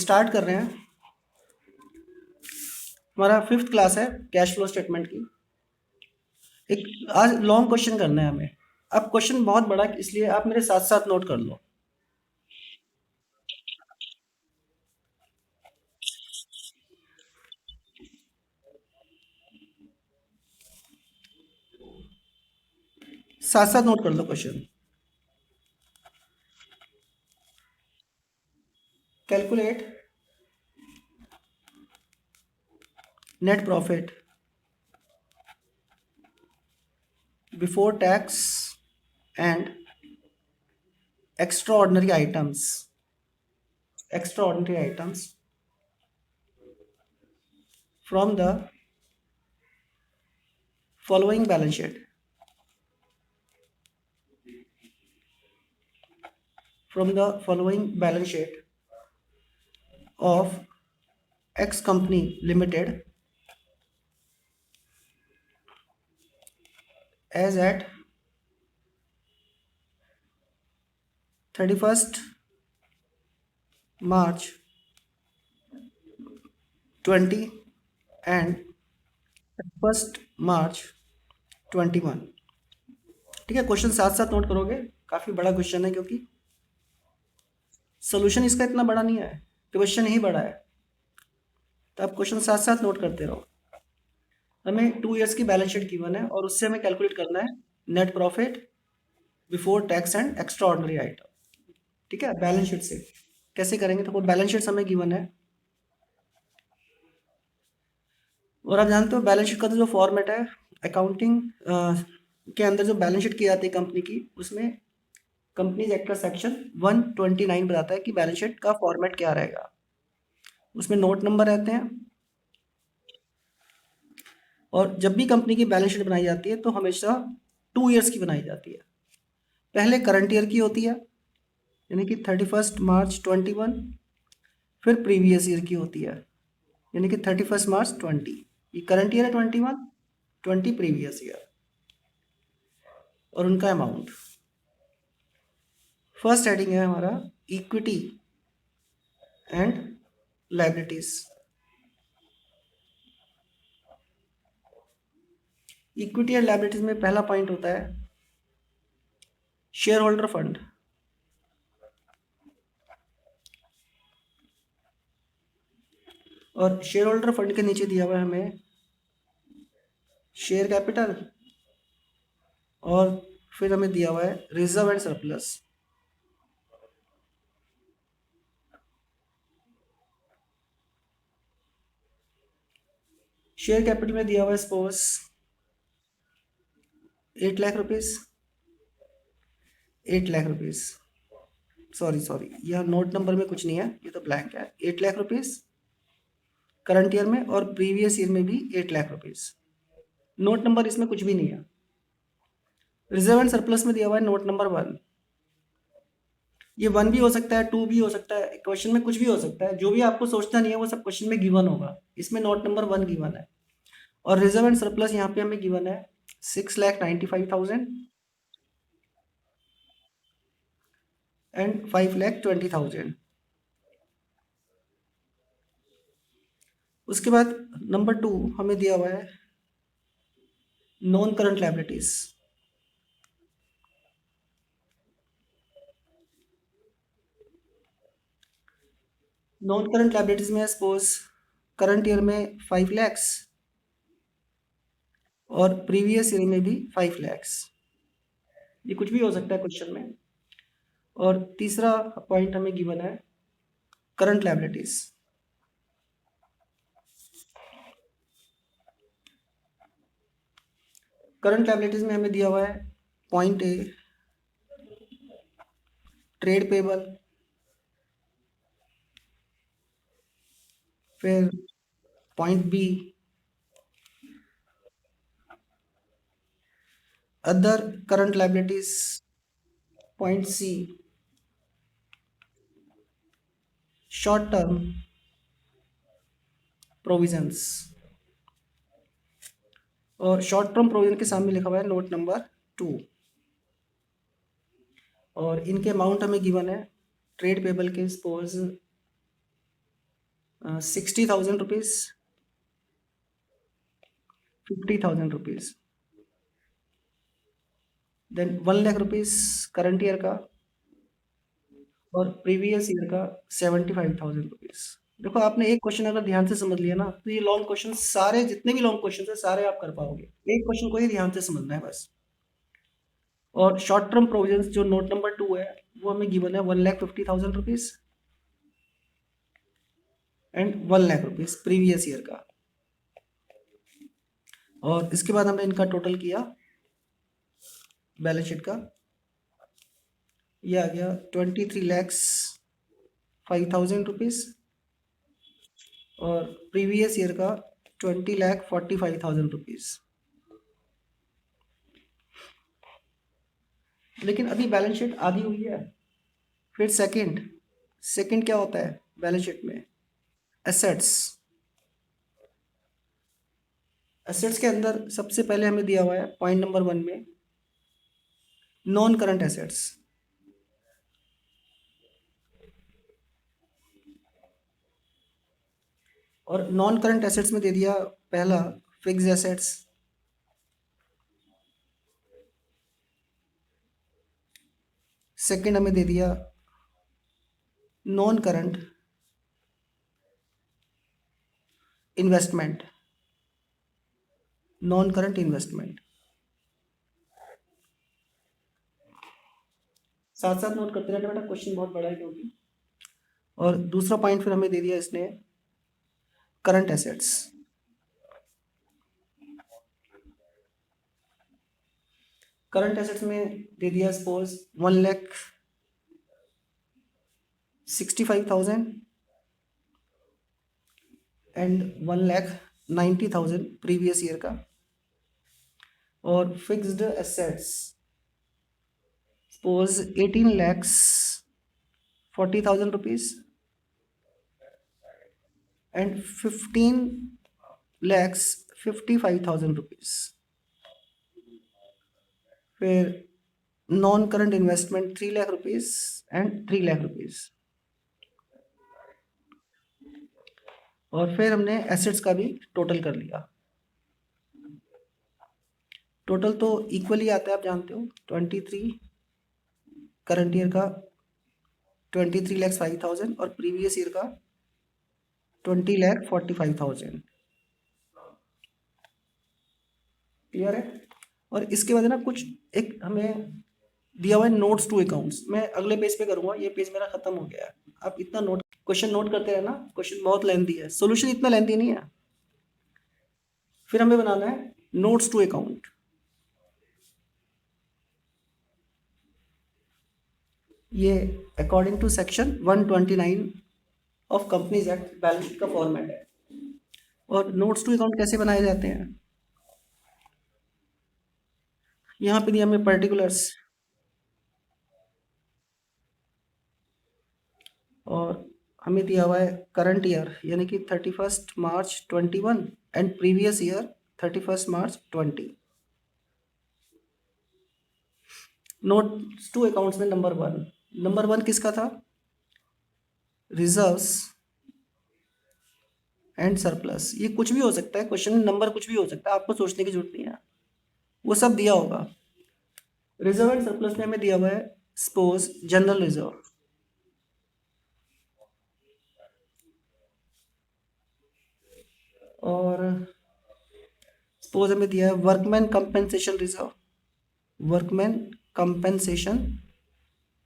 Start कर रहे हैं। हमारा 5th क्लास है कैश फ्लो स्टेटमेंट की। एक आज लॉन्ग क्वेश्चन करना है हमें। अब क्वेश्चन बहुत बड़ा है, इसलिए आप मेरे साथ साथ नोट कर लो। साथ साथ नोट कर लो question. Calculate net profit before tax and extraordinary items from the following balance sheet of X company limited as at 31st March 20 and 31st March 21। ठीक है, क्वेश्चन साथ साथ नोट करोगे। काफ़ी बड़ा क्वेश्चन है क्योंकि सोल्यूशन इसका इतना बड़ा नहीं है, क्वेश्चन ही बड़ा है, तो आप क्वेश्चन साथ साथ नोट करते रहो। हमें 2 ईयर्स की बैलेंस शीट गिवन है और उससे हमें कैलकुलेट करना है net profit before tax and extra ordinary item. ठीक है, बैलेंस शीट से कैसे करेंगे, तो बैलेंस शीट हमें गिवन है और आप जानते हो बैलेंस शीट का तो जो फॉर्मेट है अकाउंटिंग के अंदर जो बैलेंस शीट की जाती है कंपनी की, उसमें कंपनीज एक्ट का सेक्शन 129 बताता है कि बैलेंस शीट का फॉर्मेट क्या रहेगा। उसमें नोट नंबर रहते हैं और जब भी कंपनी की बैलेंस शीट बनाई जाती है तो हमेशा 2 ईयर्स की बनाई जाती है। पहले करंट ईयर की होती है यानी कि 31 मार्च 21, फिर प्रीवियस ईयर की होती है यानी कि 31 मार्च 20। ये करंट ईयर है 21, 20 प्रीवियस ईयर और उनका अमाउंट। फर्स्ट हेडिंग है हमारा equity and liabilities. Equity and liabilities में पहला पॉइंट होता है शेयर होल्डर फंड। और शेयर होल्डर फंड के नीचे दिया हुआ है हमें शेयर कैपिटल और फिर हमें दिया हुआ है reserve and surplus. Share capital में दिया हुआ है suppose 8 lakh rupees, 8 lakh rupees, sorry यह नोट नंबर में कुछ नहीं है, ये तो ब्लैंक है। 8 लाख रुपीज करंट ईयर में और प्रीवियस ईयर में भी 8 लाख रुपीज। नोट नंबर इसमें कुछ भी नहीं है। रिजर्व एंड सरप्लस में दिया हुआ है नोट नंबर 1। ये 1 भी हो सकता है, 2 भी हो सकता है, क्वेश्चन में कुछ भी हो सकता है। जो भी आपको सोचना नहीं है वो सब क्वेश्चन में गिवन होगा। इसमें नोट नंबर 1 गिवन है और रिजर्व एंड सरप्लस यहाँ पे हमें गिवन है 6,95,000 एंड 5,20,000। उसके बाद नंबर 2 हमें दिया हुआ है non current liabilities. Non current liabilities में सपोज करंट ईयर में 5 लैक्स और प्रीवियस ईयर में भी 5 लैक्स। ये कुछ भी हो सकता है क्वेश्चन में। और तीसरा पॉइंट हमें गिवन है करंट लायबिलिटीज। करंट लायबिलिटीज में हमें दिया हुआ है पॉइंट ए ट्रेड पेबल, फिर point B other current liabilities, point C short term provisions. और शॉर्ट टर्म प्रोविजन के सामने लिखा हुआ है नोट नंबर 2 और इनके अमाउंट हमें गिवन है ट्रेड पेबल के suppose 60,000 rupees, 50,000 rupees, then 1 lakh rupees current year का, और प्रीवियस ईयर का 75,000 रुपीज़। देखो आपने एक क्वेश्चन अगर ध्यान से समझ लिया ना, तो ये लॉन्ग क्वेश्चन सारे, जितने भी लॉन्ग क्वेश्चन है सारे आप कर पाओगे। एक क्वेश्चन को ही ध्यान से समझना है बस। और शॉर्ट टर्म प्रोविजंस जो नोट नंबर 2 है, वो हमें गिवन है 1,50,000 rupees and 1 lakh rupees previous year का। और इसके बाद हमने इनका टोटल किया बैलेंस शीट का, ये आ गया 23,05,000 रुपीज़ और प्रीवियस ईयर का 20,45,000 रुपीज़। लेकिन अभी बैलेंस शीट आधी हुई है। फिर सेकंड सेकंड क्या होता है बैलेंस शीट में? एसेट्स। एसेट्स के अंदर सबसे पहले हमें दिया हुआ है पॉइंट नंबर 1 में नॉन करंट एसेट्स। और नॉन करंट एसेट्स में दे दिया पहला फिक्स्ड एसेट्स, सेकंड हमें दे दिया non current investment, non current investment. साथ साथ नोट करते रहना बेटा, क्वेश्चन बहुत बड़ा है क्योंकि। और दूसरा पॉइंट फिर हमें दे दिया इसने करंट एसेट्स। करंट एसेट्स में दे दिया सपोज 1,65,000 एंड 1,90,000 प्रीवियस ईयर का। और fixed assets suppose 18,40,000 rupees and 15,55,000 rupees. फिर non current investment 3 lakh rupees and 3 lakh rupees. और फिर हमने एसेट्स का भी टोटल कर लिया। टोटल तो इक्वली आता है, आप जानते हो 23 करंट ईयर का 23,05,000 और प्रीवियस ईयर का 20,45,000। क्लियर है? और इसके बाद है ना कुछ एक हमें दिया हुआ है नोट्स टू अकाउंट्स। मैं अगले पेज पे करूंगा, ये पेज मेरा खत्म हो गया है। आप इतना नोट क्वेश्चन नोट करते रहना, क्वेश्चन बहुत लेंथी है, सॉल्यूशन इतना लेंथी नहीं है। फिर हमें बनाना है नोट्स टू अकाउंट। ये according to section 129 of companies act balance sheet का फॉर्मेट है। और नोट्स टू अकाउंट कैसे बनाए जाते हैं? यहाँ पे दिया हमें पर्टिकुलर्स, और हमें दिया हुआ है करंट ईयर यानी कि 31 March 21 and previous year 31 March 20। Notes to accounts में नंबर 1 किसका था? Reserves and surplus. ये कुछ भी हो सकता है, क्वेश्चन में नंबर कुछ भी हो सकता है, आपको सोचने की जरूरत नहीं है, वो सब दिया होगा। रिजर्व एंड सरप्लस में हमें दिया हुआ है सपोज जनरल रिजर्व, और सपोज हमें दिया है workman compensation reserve, workman compensation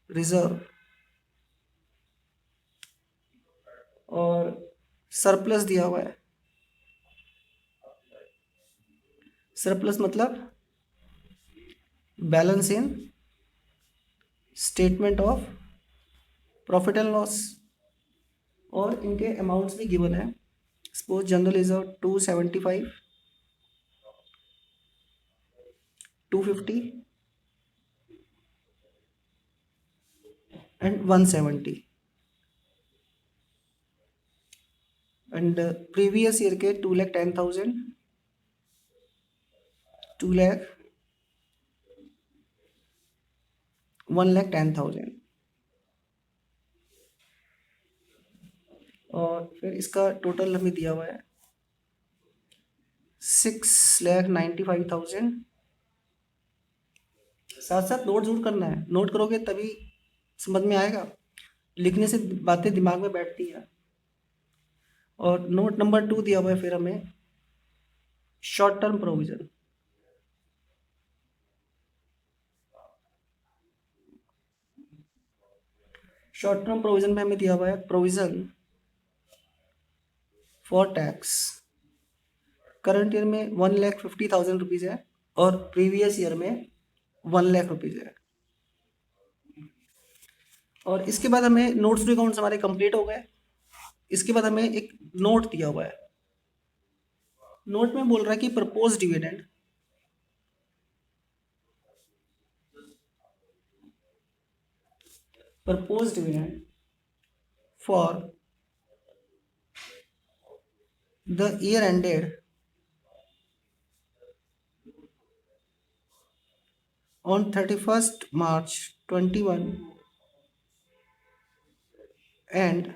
reserve. और सरप्लस दिया हुआ है, सरप्लस मतलब balance in statement of profit and loss. और इनके अमाउंट्स भी गिवन है, suppose general reserve 275, 250 and 170। And previous year के 2,10,000, 2 लाख, 1,10,000। और फिर इसका टोटल हमें दिया हुआ है 6,95,000। साथ साथ नोट जरूर करना है, नोट करोगे तभी समझ में आएगा, लिखने से बातें दिमाग में बैठती है। और नोट नंबर 2 दिया हुआ है फिर हमें short term provision. Short term provision में हमें दिया हुआ है provision for tax. Current year में 1,50,000 रुपीज़ है और प्रीवियस ईयर में 1,00,000 रुपीज़ है। और इसके बाद हमें नोट्स टू अकाउंट्स हमारे कंप्लीट हो गए। इसके बाद हमें एक नोट दिया हुआ है। नोट में बोल रहा है कि propose dividend for the year ended on 31st March 21 and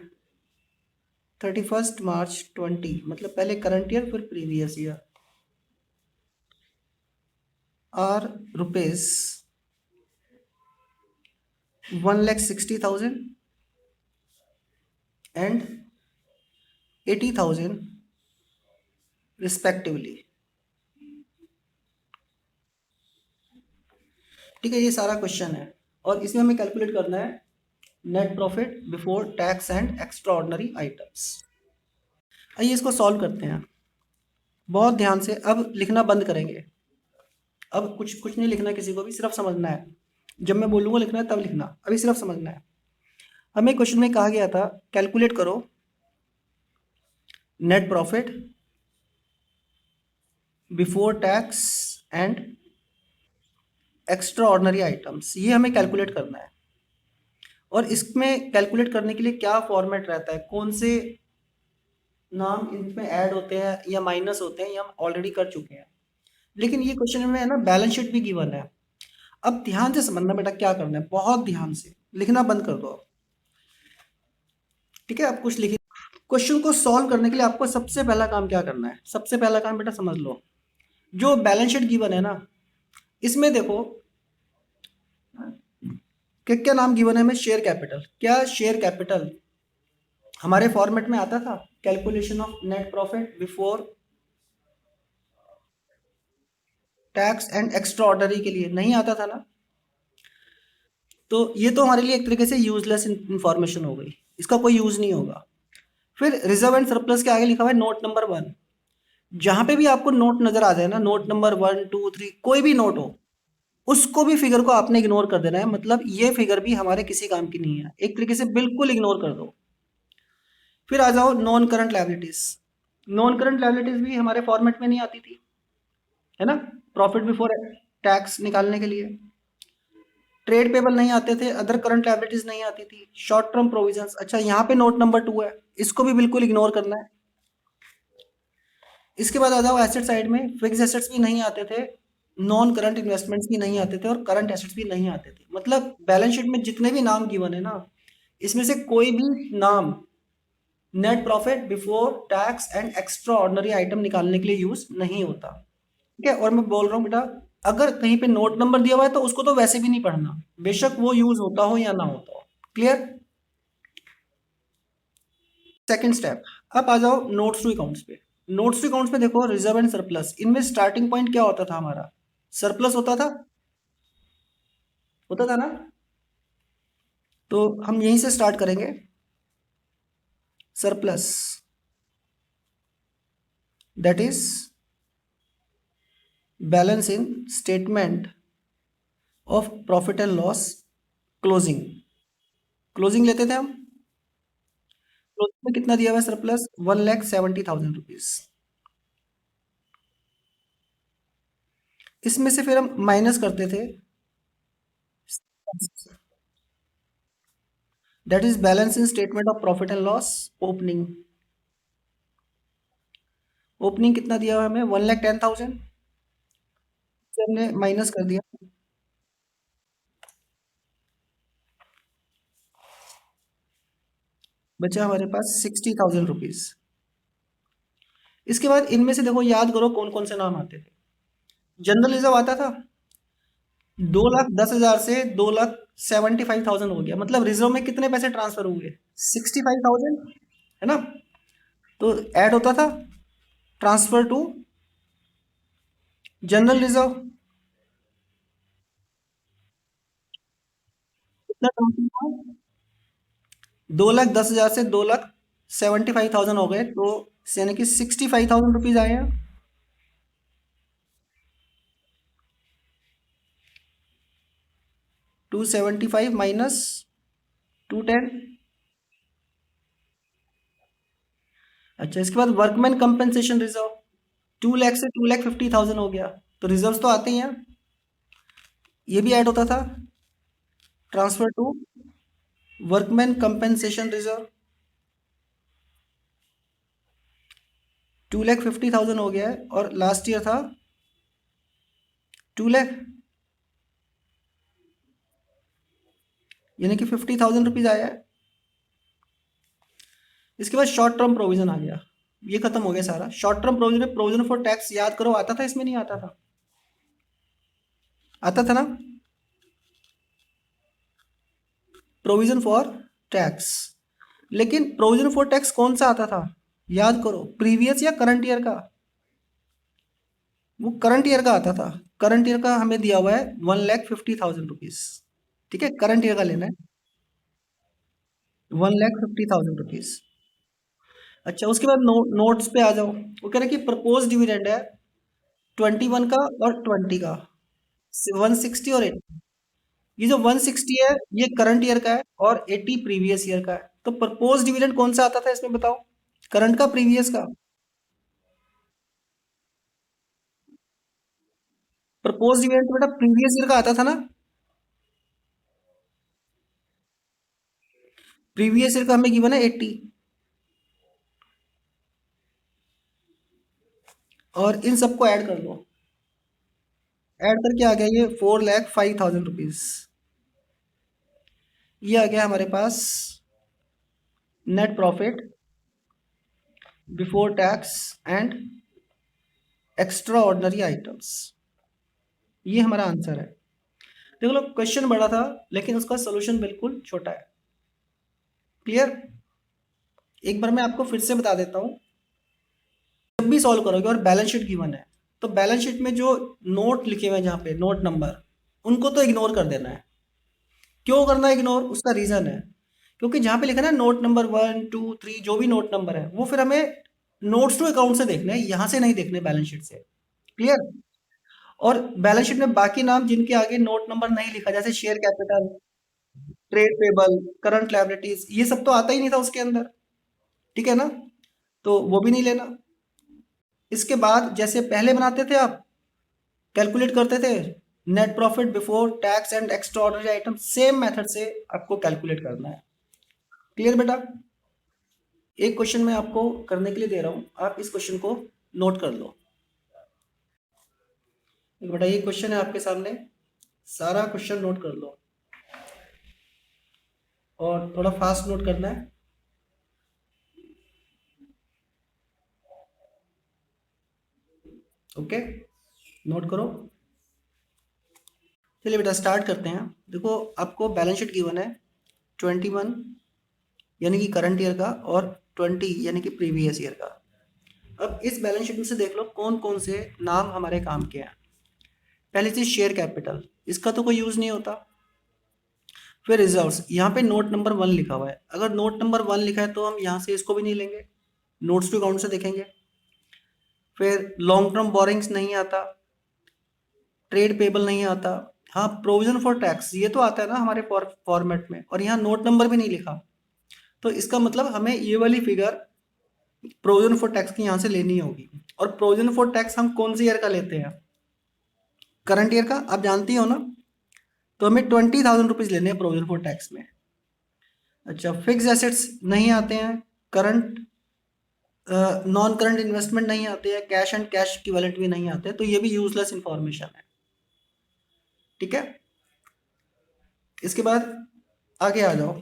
31st March 20, मतलब पहले करंट ईयर फिर previous year, are rupees 1,60,000 and 80,000 respectively. ठीक है, ये सारा क्वेश्चन है और इसमें हमें कैलकुलेट करना है net profit before tax and extraordinary items. आइए इसको सॉल्व करते हैं बहुत ध्यान से। अब लिखना बंद करेंगे, अब कुछ कुछ नहीं लिखना, किसी को भी सिर्फ समझना है। जब मैं बोलूँगा लिखना है तब लिखना, अभी सिर्फ समझना है। हमें क्वेश्चन में कहा गया था कैलकुलेट करो net profit before tax and extraordinary items, ये हमें कैलकुलेट करना है। और इसमें कैलकुलेट करने के लिए क्या फॉर्मेट रहता है, कौन से नाम इनमें ऐड होते हैं या माइनस होते हैं, ये हम ऑलरेडी कर चुके हैं। लेकिन ये क्वेश्चन में है ना बैलेंस शीट भी गिवन है। अब ध्यान से समझना बेटा क्या करना है, बहुत ध्यान से लिखना बंद कर दो। ठीक है, आप कुछ लिखिए। क्वेश्चन को सॉल्व करने के लिए आपको सबसे पहला काम क्या करना है, सबसे पहला काम बेटा समझ लो, जो बैलेंस शीट गिवन है ना, इसमें देखो क्या क्या नाम गिवन है हमें। शेयर कैपिटल, क्या शेयर कैपिटल हमारे फॉर्मेट में आता था calculation of net profit before tax and extra ordinary के लिए? नहीं आता था ना। तो ये तो हमारे लिए एक तरीके से यूजलेस इंफॉर्मेशन हो गई, इसका कोई यूज नहीं होगा। फिर रिजर्व एंड सरप्लस के आगे लिखा हुआ है नोट नंबर 1। जहां पे भी आपको नोट नजर आ जाए ना, नोट नंबर 1, 2, 3, कोई भी नोट हो, उसको भी फिगर को आपने इग्नोर कर देना है। मतलब ये फिगर भी हमारे किसी काम की नहीं है, एक तरीके से बिल्कुल इग्नोर कर दो। फिर आ जाओ non current liabilities. Non current liabilities भी हमारे फॉर्मेट में नहीं आती थी, है ना, प्रॉफिट बिफोर टैक्स निकालने के लिए। ट्रेड पेबल नहीं आते थे, अदर करंट लायबिलिटीज नहीं आती थी, शॉर्ट टर्म प्रोविजंस। अच्छा, यहाँ पे नोट नंबर 2 है, इसको भी बिल्कुल इग्नोर करना है। इसके बाद आ जाओ एसेट साइड में, फिक्स एसेट्स भी नहीं आते थे, नॉन करंट इन्वेस्टमेंट्स भी नहीं आते थे और करंट एसेट्स भी नहीं आते थे। मतलब बैलेंस शीट में जितने भी नाम गिवन है ना, इसमें से कोई भी नाम net profit before tax and extra ordinary item निकालने के लिए यूज नहीं होता। ठीक है, और मैं बोल रहा हूँ बेटा, अगर कहीं पे नोट नंबर दिया हुआ है तो उसको तो वैसे भी नहीं पढ़ना, बेशक वो यूज होता हो या ना होता हो। क्लियर? सेकंड स्टेप, अब आ जाओ नोट्स टू अकाउंट्स पे। नोट्स टू अकाउंट्स में देखो रिजर्व एंड सरप्लस, इनमें स्टार्टिंग पॉइंट क्या होता था हमारा? सरप्लस होता था, होता था ना। तो हम यहीं से स्टार्ट करेंगे। Surplus that is balance in statement of profit and loss closing. Closing लेते थे हम, क्लोजिंग में कितना दिया हुआ है सरप्लस? 1,70,000 रुपीज। इसमें से फिर हम माइनस करते थे, that is balance in statement of profit and loss opening. Opening कितना दिया हुआ है हमें? 1,10,000 से हमने माइनस कर दिया। बचा हमारे पास 60,000 रुपीज। इसके बाद इनमें से देखो, याद करो कौन कौन से नाम आते थे। जनरल रिजर्व आता था, 2,10,000 से 2,75,000 हो गया, मतलब रिजर्व में कितने पैसे ट्रांसफर हुए? 65,000, है ना? तो ऐड होता था ट्रांसफर टू जनरल रिजर्व, कितना ट्रांसफर हुआ? 2,10,000 से 2,75,000 हो गए, तो यानी कि 65,000 रुपीज आए हैं। 275 माइनस 210। अच्छा, इसके बाद वर्कमैन कंपनसेशन रिजर्व, 2 लाख से 2,50,000 हो गया, तो रिजर्व्स तो आते ही हैं, ये भी ऐड होता था transfer to workman compensation reserve. 2,50,000 हो गया है, और लास्ट ईयर था 2 लाख, यानी कि 50,000 रुपीज आया है। इसके बाद शॉर्ट टर्म प्रोविजन आ गया, ये खत्म हो गया सारा। शॉर्ट टर्म प्रोविजन में प्रोविजन फॉर टैक्स याद करो, आता था इसमें? नहीं आता था? आता था ना, प्रोविजन फॉर टैक्स। लेकिन प्रोविजन फॉर टैक्स कौन सा आता था? याद करो, प्रीवियस या करंट ईयर का? वो करंट ईयर का आता था। करंट ईयर का हमें दिया हुआ है 1,50,000 रुपीज। ठीक है, करंट ईयर का लेना है, 1,50,000 रुपीज। अच्छा, उसके बाद नोट्स पे आ जाओ। वो कह रहे हैं कि प्रपोज डिविडेंड है 21 का और 20 का, 160 और 80। ये जो 160 है ये करंट ईयर का है, और 80 प्रीवियस ईयर का है। तो प्रपोज डिविडेंड कौन सा आता था इसमें, बताओ? करंट का, प्रीवियस का? प्रपोज डिविडेंड तो बेटा प्रीवियस ईयर का आता था ना। प्रीवियस ईयर का हमें गिवन है 80, और इन सबको ऐड कर लो। ऐड करके आ गया ये 4,05,000 रुपीज। ये आ गया हमारे पास net profit before tax and extraordinary items. ये हमारा आंसर है। देख लो, क्वेश्चन बड़ा था लेकिन उसका सोल्यूशन बिल्कुल छोटा है। क्लियर? एक बार मैं आपको फिर से बता देता हूँ। जब भी सॉल्व करोगे और बैलेंस शीट गिवन है, तो बैलेंस शीट में जो नोट लिखे हुए हैं जहाँ पे नोट नंबर, उनको तो इग्नोर कर देना है। क्यों करना है इग्नोर? उसका रीजन है, क्योंकि जहाँ पे लिखा है ना नोट नंबर 1, 2, 3, जो भी नोट नंबर है वो फिर हमें नोट्स टू अकाउंट से देखने हैं, यहाँ से नहीं देखने बैलेंस शीट से। क्लियर? और बैलेंस शीट में बाकी नाम जिनके आगे नोट नंबर नहीं लिखा, जैसे share capital, trade payable, current liabilities, ये सब तो आता ही नहीं था उसके अंदर। ठीक है ना? तो वो भी नहीं लेना। इसके बाद जैसे पहले बनाते थे आप, कैलकुलेट करते थे net profit before tax and extra ordinary item, same method से आपको कैलकुलेट करना है। क्लियर बेटा? एक क्वेश्चन मैं आपको करने के लिए दे रहा हूँ, आप इस क्वेश्चन को नोट कर लो। बेटा ये क्वेश्चन है आपके सामने, सारा क्वेश्चन नोट कर लो, और थोड़ा फास्ट नोट करना है। ओके, नोट करो। चलिए बेटा स्टार्ट करते हैं। देखो, आपको बैलेंस शीट गिवन है 21 यानी कि करंट ईयर का, और 20 यानी कि प्रीवियस ईयर का। अब इस बैलेंस शीट में से देख लो कौन कौन से नाम हमारे काम के हैं। पहली चीज शेयर कैपिटल, इसका तो कोई यूज नहीं होता। फिर रिजर्व्स, यहाँ पे नोट नंबर 1 लिखा हुआ है, अगर नोट नंबर 1 लिखा है तो हम यहाँ से इसको भी नहीं लेंगे, नोट्स टू अकाउंट से देखेंगे। फिर लॉन्ग टर्म बोरिंग्स नहीं आता, ट्रेड पेबल नहीं आता। हाँ, प्रोविजन फॉर टैक्स ये तो आता है ना हमारे फॉर्मेट में, और यहाँ नोट नंबर भी नहीं लिखा। तो इसका मतलब हमें ये वाली फिगर प्रोविजन फॉर टैक्स की यहाँ से लेनी होगी। और प्रोविजन फॉर टैक्स हम कौन से ईयर का लेते हैं? करंट ईयर का, आप जानती हो ना। तो हमें 20,000 रुपीज लेने हैं प्रोविजन फॉर टैक्स में। अच्छा, फिक्स एसेट्स नहीं आते हैं, करंट नॉन करंट इन्वेस्टमेंट नहीं आते हैं, कैश एंड कैश इक्विवेलेंट भी नहीं आते, तो ये भी यूजलेस इंफॉर्मेशन है। ठीक है? इसके बाद आगे आ जाओ।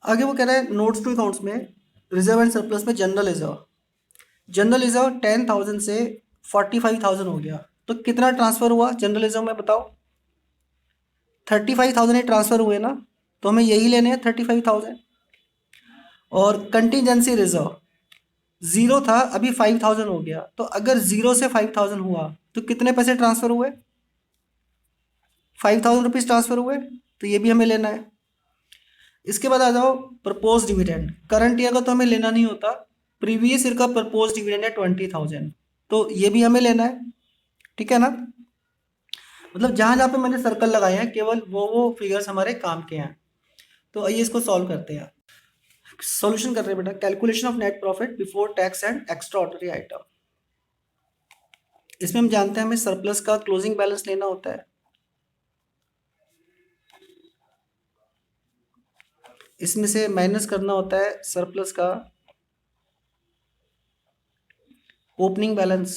आगे वो कह रहा है नोट्स टू अकाउंट्स में रिजर्व एंड सरप्लस में जनरल रिजर्व 10,000 से 45,000 हो गया, तो कितना ट्रांसफर हुआ जनरल रिजर्व में बताओ। 35,000 ही ट्रांसफर हुए ना, तो हमें यही लेने हैं 35,000। और कंटीजेंसी रिजर्व जीरो था, अभी 5,000 हो गया, तो अगर जीरो से 5,000 हुआ तो कितने पैसे ट्रांसफर हुए, 5,000 रुपीज़ ट्रांसफर हुए, तो ये भी हमें लेना है। इसके बाद आ जाओ प्रपोज डिविडेंड। करंट ईयर का तो हमें लेना नहीं होता, प्रीवियस ईयर का प्रपोज डिविडेंड है 20,000, तो ये भी हमें लेना है, ठीक है ना। मतलब जहां जहां पे मैंने सर्कल लगाए हैं केवल वो फिगर्स हमारे काम के हैं। तो आइए इसको सॉल्व करते हैं। सॉल्यूशन कर रहे हैं बेटा। Calculation of net profit before tax and extra ordinary item. इसमें हम जानते हैं हमें सरप्लस का क्लोजिंग बैलेंस लेना होता है। इसमें से माइनस करना होता है सरप्लस का ओपनिंग बैलेंस।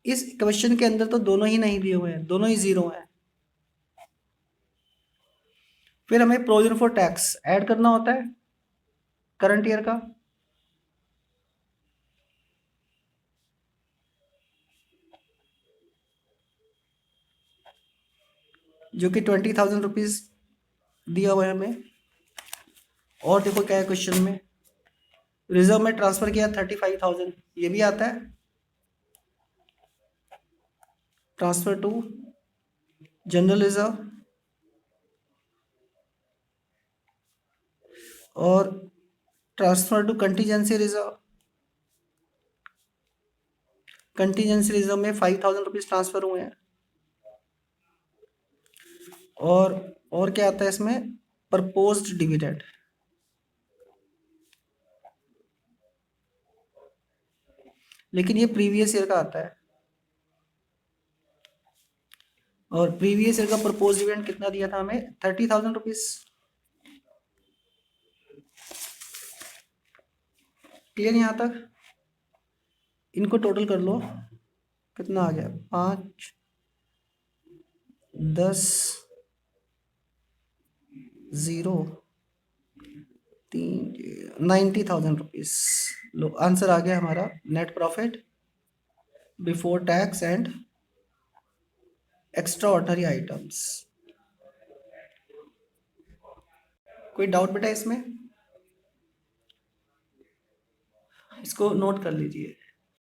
इस क्वेश्चन के अंदर तो दोनों ही नहीं दिए हुए हैं, दोनों ही जीरो हैं। फिर हमें प्रोविजन फॉर टैक्स ऐड करना होता है करंट ईयर का, जो कि 20,000 रुपीज़ दिया हुआ है हमें। और देखो क्या है क्वेश्चन में, रिजर्व में ट्रांसफर किया 35,000, ये भी आता है। ट्रांसफर टू जनरल रिजर्व और transfer to contingency reserve. Contingency reserve में 5,000 रुपीज़ ट्रांसफर हुए हैं। और क्या आता है इसमें, प्रपोज्ड डिविडेंड। लेकिन ये प्रीवियस ईयर का आता है, और प्रीवियस ईयर का प्रपोज डिविडेंड कितना दिया था हमें, 30,000 रुपीज़। क्लियर यहाँ तक। इनको टोटल कर लो, कितना आ गया, 5, 10, 0, 3, 90,000 रुपीज़। लो आंसर आ गया हमारा, net profit before tax and extra ordinary items. कोई डाउट बेटा इसमें, इसको नोट कर लीजिए।